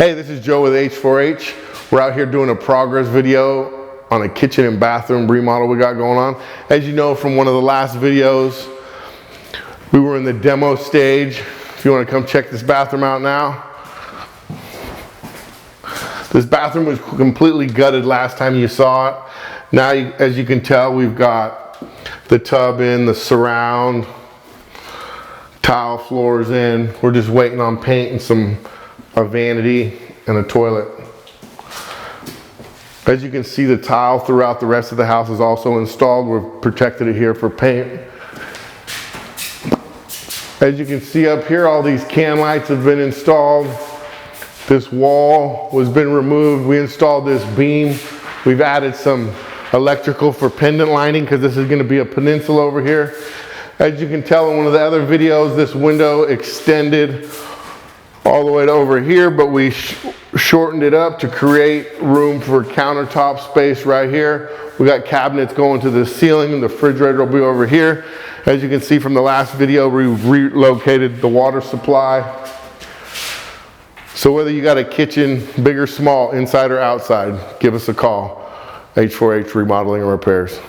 Hey, this is Joe with H4H. We're out here doing a progress video on a kitchen and bathroom remodel we got going on. As you know from one of the last videos, we were in the demo stage. If you want to come check this bathroom out now. This bathroom was completely gutted last time you saw it. Now, as you can tell, we've got the tub in, the surround, tile floors in. We're just waiting on paint and a vanity and a toilet. As you can see, the tile throughout the rest of the house is also installed. We've protected it here for paint. As you can see up here, all these can lights have been installed. This wall has been removed. We installed this beam. We've added some electrical for pendant lining because this is going to be a peninsula over here. As you can tell in one of the other videos, this window extended all the way to over here, but we shortened it up to create room for countertop space right here. We got cabinets going to the ceiling, and the refrigerator will be over here. As you can see from the last video, we relocated the water supply. So whether you got a kitchen, big or small, inside or outside, give us a call. H4H Remodeling and Repairs.